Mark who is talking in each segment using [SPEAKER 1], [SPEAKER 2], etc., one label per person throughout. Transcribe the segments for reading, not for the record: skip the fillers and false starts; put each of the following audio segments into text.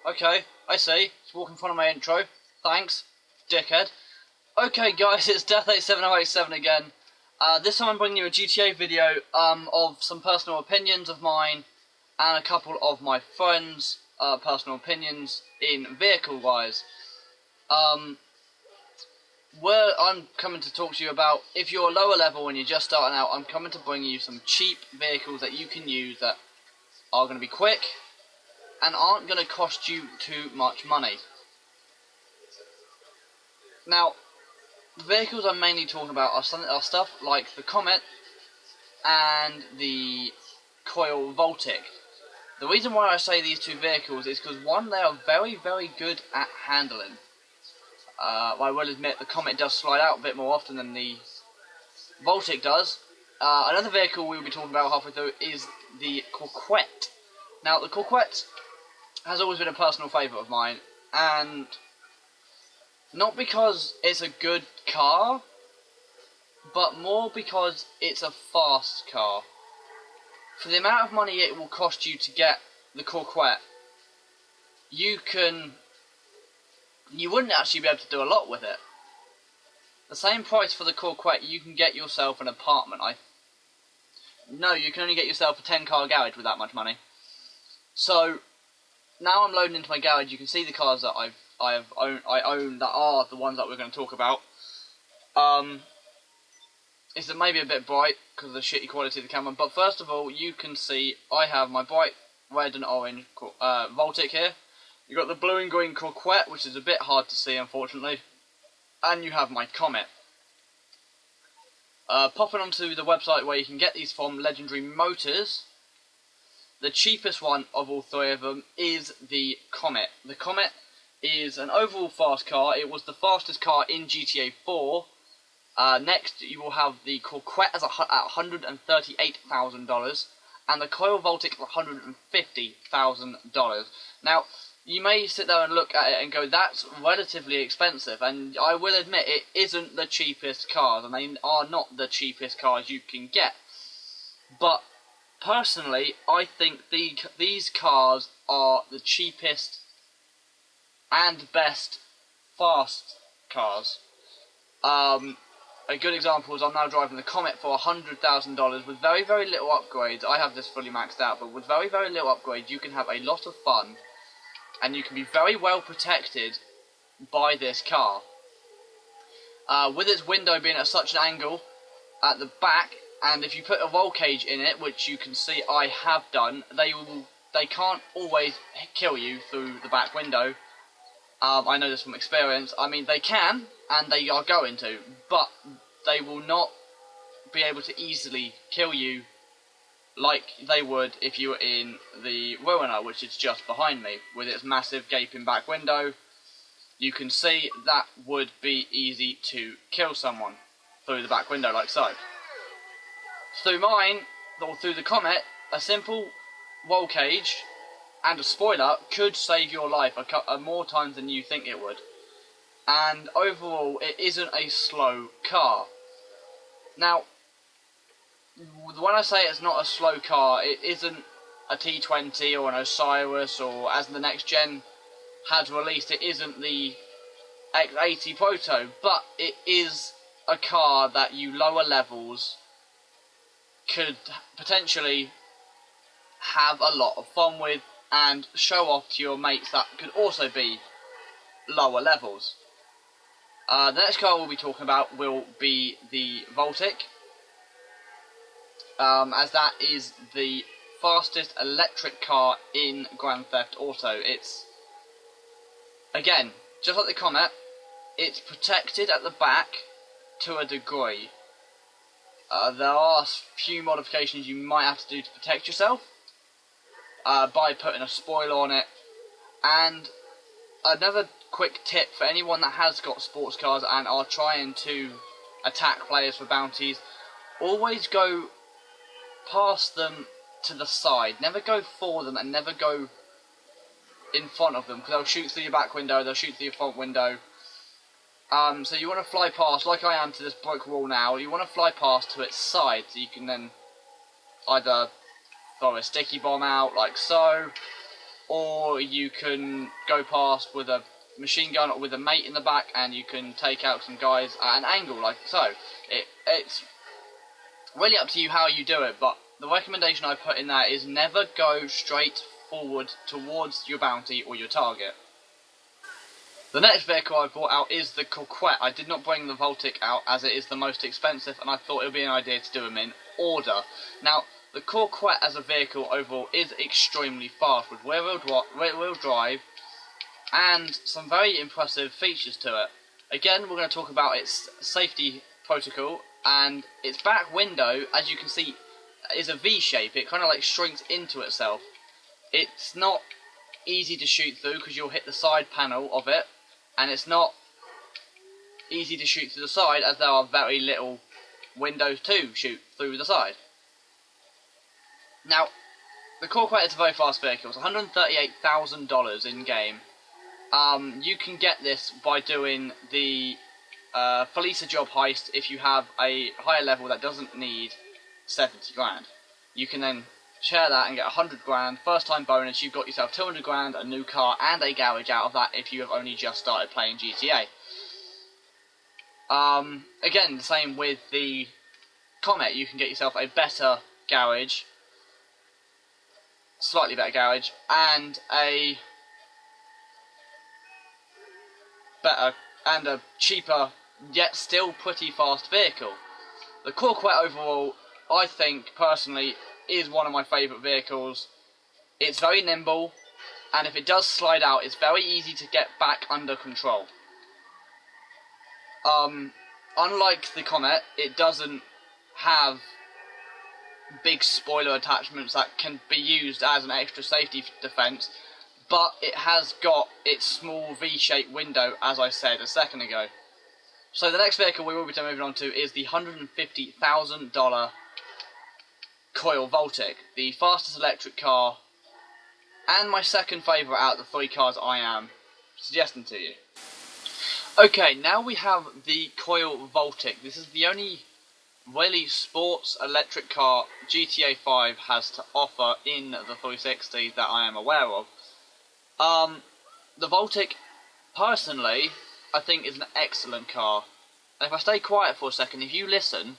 [SPEAKER 1] Okay, I see. Just walk in front of my intro. Thanks, dickhead. Okay, guys, it's Death87087 again. This time I'm bringing you a GTA video of some personal opinions of mine and a couple of my friends' personal opinions in vehicle-wise. Where I'm coming to talk to you about, if you're lower level and you're just starting out, I'm coming to bring you some cheap vehicles that you can use that are going to be quick and aren't going to cost you too much money. Now, vehicles I'm mainly talking about are stuff like the Comet and the Coil Voltic. The reason why I say these two vehicles is because, one, they are very, very good at handling. I will admit the Comet does slide out a bit more often than the Voltic does. Another vehicle we will be talking about halfway through is the Coquette. Now, the Coquette has always been a personal favourite of mine, and not because it's a good car, but more because it's a fast car. For the amount of money it will cost you to get the Coquette, you wouldn't actually be able to do a lot with it. The same price for the Coquette, you can get yourself an apartment. No, you can only get yourself a 10-car garage with that much money. So now I'm loading into my garage. You can see the cars that I own that are the ones that we're going to talk about. It's maybe a bit bright because of the shitty quality of the camera, but first of all, you can see I have my bright red and orange Voltic here. You've got the blue and green Coquette, which is a bit hard to see, unfortunately, and you have my Comet. Popping onto the website where you can get these from, Legendary Motors, the cheapest one of all three of them is the Comet. The Comet is an overall fast car. It was the fastest car in GTA 4. Next, you will have the Coquette at $138,000, and the Coil Voltic at $150,000. Now, you may sit there and look at it and go, that's relatively expensive, and I will admit it isn't the cheapest cars, and they are not the cheapest cars you can get. But personally, I think these cars are the cheapest and best fast cars. A good example is I'm now driving the Comet for $100,000 with very, very little upgrades. I have this fully maxed out, but with very, very little upgrades, you can have a lot of fun, and you can be very well protected by this car. With its window being at such an angle at the back, and if you put a roll cage in it, which you can see I have done, they can't always kill you through the back window. I know this from experience. I mean, they can, and they are going to, but they will not be able to easily kill you like they would if you were in the Ruiner, which is just behind me, with its massive gaping back window. You can see that would be easy to kill someone through the back window, like so. Through mine, or through the Comet, a simple roll cage and a spoiler could save your life more times than you think it would. And overall, it isn't a slow car. Now, when I say it's not a slow car, it isn't a T20 or an Osiris, or as the next gen has released, it isn't the X80 Proto, but it is a car that you lower levels could potentially have a lot of fun with and show off to your mates that could also be lower levels. The next car we'll be talking about will be the Voltic, as that is the fastest electric car in Grand Theft Auto. It's, again, just like the Comet, it's protected at the back to a degree. There are a few modifications you might have to do to protect yourself by putting a spoiler on it. And another quick tip for anyone that has got sports cars and are trying to attack players for bounties, always go past them to the side. Never go for them and never go in front of them, because they'll shoot through your back window, they'll shoot through your front window. So you want to fly past, like I am to this brick wall now, you want to fly past to its side, so you can then either throw a sticky bomb out, like so, or you can go past with a machine gun or with a mate in the back, and you can take out some guys at an angle like so. It's really up to you how you do it, but the recommendation I put in there is never go straight forward towards your bounty or your target. The next vehicle I brought out is the Coquette. I did not bring the Voltic out as it is the most expensive, and I thought it would be an idea to do them in order. Now, the Coquette as a vehicle overall is extremely fast with rear-wheel drive and some very impressive features to it. Again, we're going to talk about its safety protocol, and its back window, as you can see, is a V shape. It kind of like shrinks into itself. It's not easy to shoot through because you'll hit the side panel of it, and it's not easy to shoot through the side as there are very little windows to shoot through the side. Now, the Coquette is a very fast vehicle. It's $138,000 in game. You can get this by doing the Felicia job heist if you have a higher level that doesn't need 70 grand. You can then share that and get 100 grand. First time bonus, you've got yourself 200 grand, a new car, and a garage out of that if you have only just started playing GTA. Again, the same with the Comet. You can get yourself a better garage, slightly better garage, and a better and a cheaper yet still pretty fast vehicle. The Coquette overall, I think personally, is one of my favourite vehicles. It's very nimble, and if it does slide out, it's very easy to get back under control. Unlike the Comet, it doesn't have big spoiler attachments that can be used as an extra safety defence, but it has got its small V-shaped window, as I said a second ago. So the next vehicle we will be moving on to is the $150,000 Coil Voltic, the fastest electric car, and my second favourite out of the three cars I am suggesting to you. Okay, now we have the Coil Voltic. This is the only really sports electric car GTA 5 has to offer in the 360 that I am aware of. The Voltic, personally, I think is an excellent car. And if I stay quiet for a second, if you listen,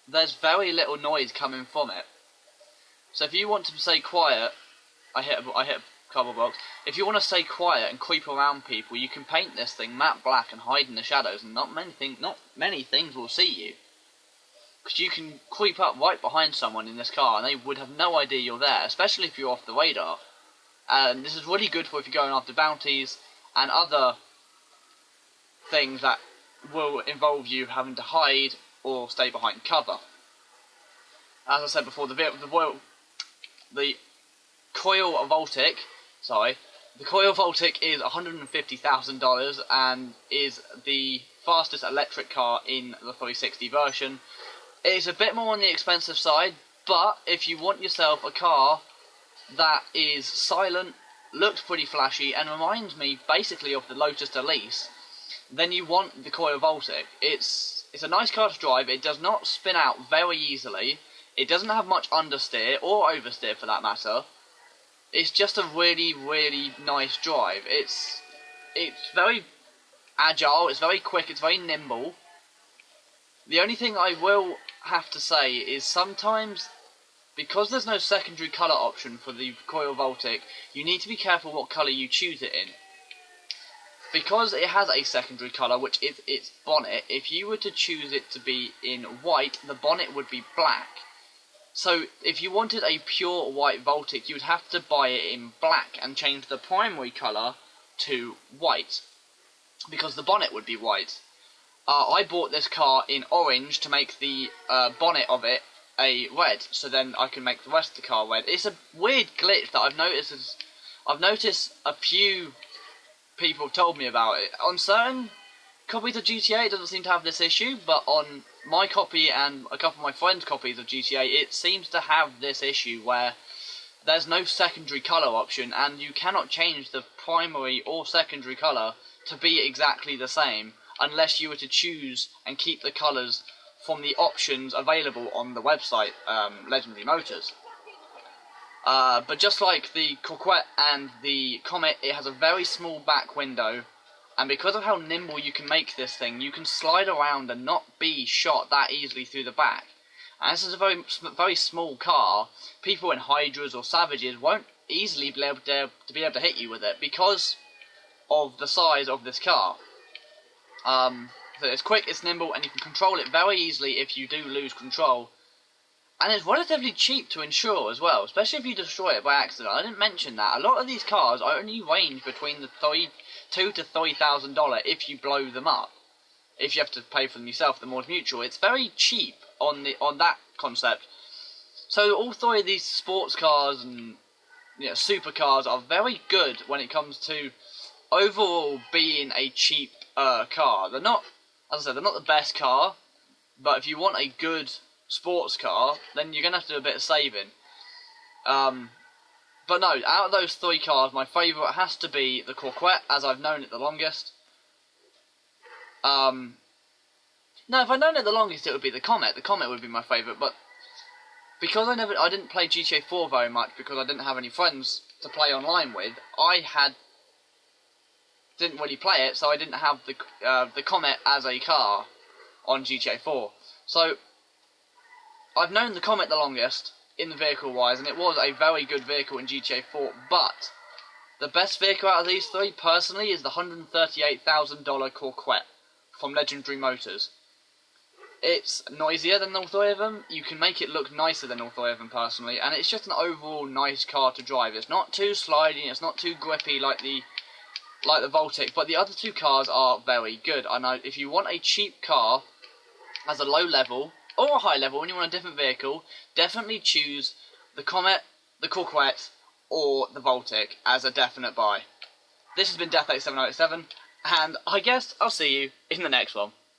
[SPEAKER 1] there's very little noise coming from it. So if you want to stay quiet, I hit a cardboard box. If you want to stay quiet and creep around people, you can paint this thing matte black and hide in the shadows, and not many things will see you. Because you can creep up right behind someone in this car, and they would have no idea you're there, especially if you're off the radar. And this is really good for if you're going after bounties and other things that will involve you having to hide or stay behind cover. As I said before, the Coil Voltic, the Coil Voltic is $150,000 and is the fastest electric car in the 360 version. It's a bit more on the expensive side, but if you want yourself a car that is silent, looks pretty flashy, and reminds me basically of the Lotus Elise, then you want the Coil Voltic. It's a nice car to drive. It does not spin out very easily. It doesn't have much understeer, or oversteer for that matter. It's just a really, really nice drive. It's very agile, it's very quick, it's very nimble. The only thing I will have to say is sometimes, because there's no secondary colour option for the Coil Voltic, you need to be careful what colour you choose it in. Because it has a secondary colour, which is its bonnet, if you were to choose it to be in white, the bonnet would be black. So if you wanted a pure white Voltic, you would have to buy it in black and change the primary colour to white, because the bonnet would be white. I bought this car in orange to make the bonnet of it a red, so then I can make the rest of the car red. It's a weird glitch that I've noticed a few people have told me about it. On certain copies of GTA it doesn't seem to have this issue, but on my copy and a couple of my friends' copies of GTA, it seems to have this issue where there's no secondary colour option, and you cannot change the primary or secondary colour to be exactly the same, unless you were to choose and keep the colours from the options available on the website, Legendary Motors. But just like the Coquette and the Comet, it has a very small back window, and because of how nimble you can make this thing, you can slide around and not be shot that easily through the back. And this is a very small car. People in Hydras or Savages won't easily be able to hit you with it because of the size of this car. So it's quick, it's nimble, and you can control it very easily if you do lose control. And it's relatively cheap to insure as well, especially if you destroy it by accident. I didn't mention that. A lot of these cars only range between the $2,000 to $3,000 if you blow them up. If you have to pay for them yourself, the Moors Mutual, it's very cheap on that concept. So all three of these sports cars and supercars are very good when it comes to overall being a cheap car. They're not, as I said, they're not the best car, but if you want a good sports car, then you're gonna have to do a bit of saving. But no, out of those three cars, my favourite has to be the Coquette, as I've known it the longest. No, if I'd known it the longest, it would be the Comet. The Comet would be my favourite, but because I didn't play GTA 4 very much because I didn't have any friends to play online with, didn't really play it, so I didn't have the Comet as a car on GTA 4. So I've known the Comet the longest in the vehicle wise, and it was a very good vehicle in GTA 4, but the best vehicle out of these three, personally, is the $138,000 Coquette from Legendary Motors. It's noisier than all three of them, you can make it look nicer than all three of them personally, and it's just an overall nice car to drive. It's not too sliding, it's not too grippy like the Voltic, but the other two cars are very good. And if you want a cheap car as a low level, or a high level, when you want a different vehicle, definitely choose the Comet, the Coquette, or the Voltic as a definite buy. This has been DeathX787, and I guess I'll see you in the next one.